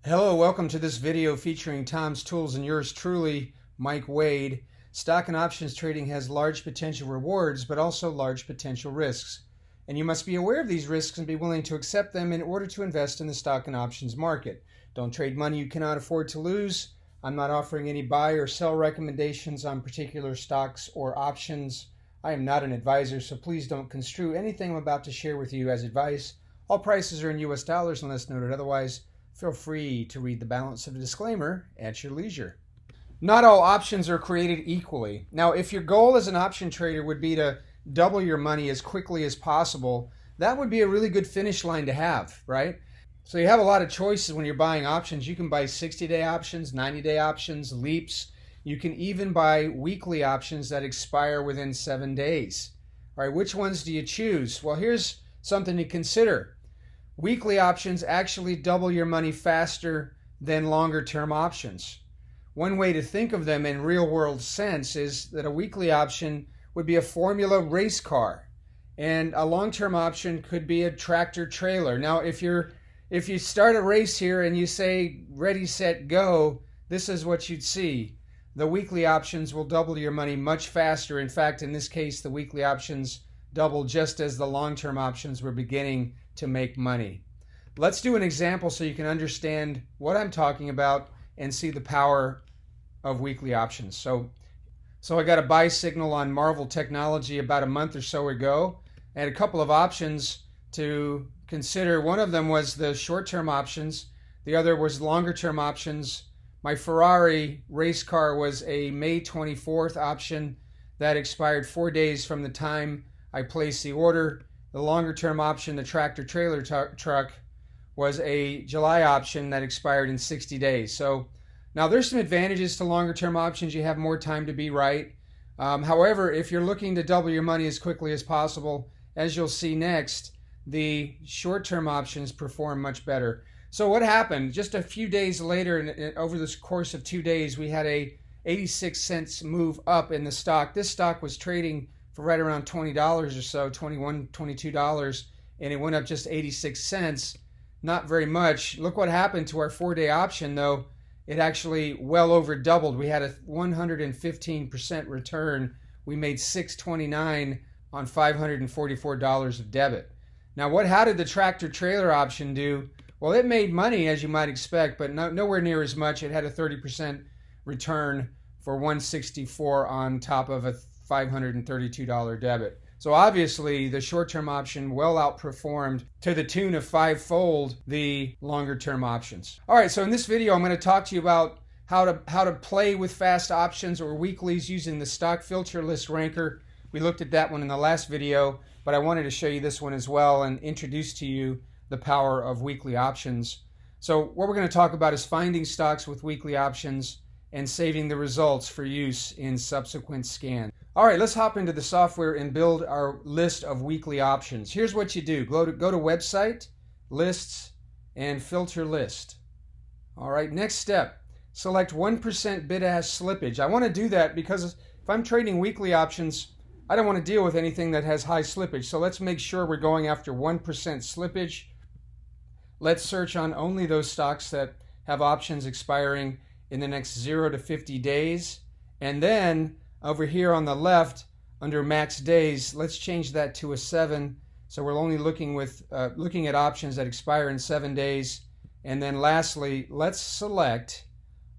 Hello, welcome to this video featuring Tom's Tools and yours truly, Mike Wade. Stock and options trading has large potential rewards, but also large potential risks. And you must be aware of these risks and be willing to accept them in order to invest in the stock and options market. Don't trade money you cannot afford to lose. I'm not offering any buy or sell recommendations on particular stocks or options. I am not an advisor, so please don't construe anything I'm about to share with you as advice. All prices are in US dollars unless noted otherwise. Feel free to read the balance of the disclaimer at your leisure. Not all options are created equally. Now, if your goal as an option trader would be to double your money as quickly as possible, that would be a really good finish line to have, right? So you have a lot of choices when you're buying options. You can buy 60-day options, 90-day options, leaps. You can even buy weekly options that expire within 7 days. All right, which ones do you choose? Well, here's something to consider. Weekly options actually double your money faster than longer term options. One way to think of them in real world sense is that a weekly option would be a formula race car and a long term option could be a tractor trailer. Now if you start a race here and you say ready, set, go, this is what you'd see. The weekly options will double your money much faster. In fact, in this case, the weekly options double just as the long term options were beginning to make money. Let's do an example so you can understand what I'm talking about and see the power of weekly options. So I got a buy signal on Marvel Technology about a month or so ago. I had a couple of options to consider. One of them was the short-term options. The other was longer-term options. My Ferrari race car was a May 24th option that expired 4 days from the time I placed the order. The longer term option, the tractor trailer truck, was a July option that expired in 60 days. So now there's some advantages to longer term options. You have more time to be right. However, if you're looking to double your money as quickly as possible, as you'll see next, the short term options perform much better. So what happened? Just a few days later, over this course of 2 days, we had a 86 cents move up in the stock. This stock was trading for right around $20 or so, $21, $22, and it went up just 86 cents. Not very much. Look what happened to our 4-day option, though. It actually well over doubled. We had a 115% return. We made $629 on $544 of debit. Now, how did the tractor trailer option do? Well, it made money, as you might expect, but nowhere near as much. It had a 30% return for $164 on top of a $532 debit. So obviously the short-term option well outperformed to the tune of 5-fold the longer-term options. All right, so in this video I'm going to talk to you about how to play with fast options or weeklies using the stock filter list ranker. We looked at that one in the last video, but I wanted to show you this one as well and introduce to you the power of weekly options. So what we're going to talk about is finding stocks with weekly options and saving the results for use in subsequent scans. All right, let's hop into the software and build our list of weekly options. Here's what you do. Go to Website, Lists, and Filter List. All right, next step, select 1% bid-ask slippage. I want to do that because if I'm trading weekly options, I don't want to deal with anything that has high slippage. So let's make sure we're going after 1% slippage. Let's search on only those stocks that have options expiring in the next 0 to 50 days. And then over here on the left, under max days, let's change that to a 7. So we're only looking at options that expire in 7 days. And then lastly, let's select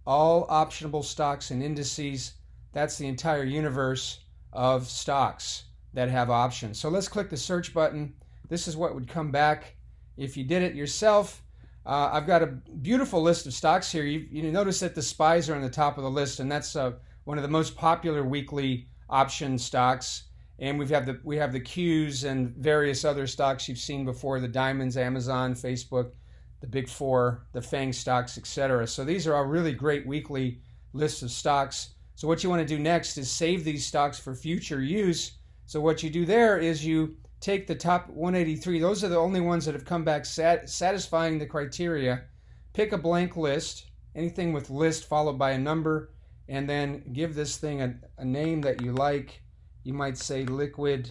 all optionable stocks and indices. That's the entire universe of stocks that have options. So let's click the search button. This is what would come back if you did it yourself. I've got a beautiful list of stocks here. You notice that the SPYs are on the top of the list, and that's one of the most popular weekly option stocks. And we have the Qs and various other stocks you've seen before, the Diamonds, Amazon, Facebook, the Big Four, the FANG stocks, etc. So these are all really great weekly lists of stocks. So what you want to do next is save these stocks for future use. So what you do there is you take the top 183. Those are the only ones that have come back satisfying the criteria. Pick a blank list, anything with list followed by a number, and then give this thing a name that you like. You might say Liquid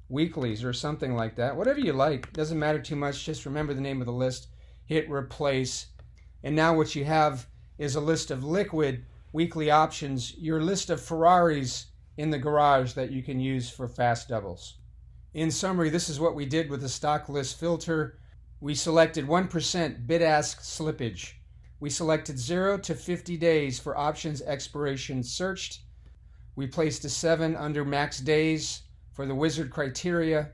Weeklies or something like that. Whatever you like. Doesn't matter too much. Just remember the name of the list. hit replace. And now what you have is a list of liquid weekly options, your list of Ferraris in the garage that you can use for fast doubles. In summary, this is what we did with the stock list filter. We selected 1% bid-ask slippage. We selected 0 to 50 days for options expiration searched. We placed a 7 under max days for the wizard criteria.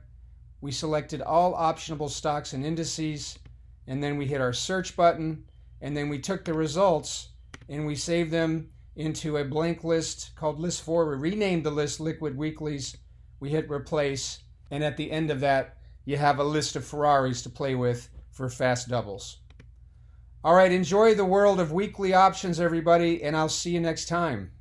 We selected all optionable stocks and indices, and then we hit our search button, and then we took the results and we saved them into a blank list called list 4. We renamed the list Liquid Weeklies. We hit replace, and at the end of that, you have a list of Ferraris to play with for fast doubles. All right, enjoy the world of weekly options, everybody, and I'll see you next time.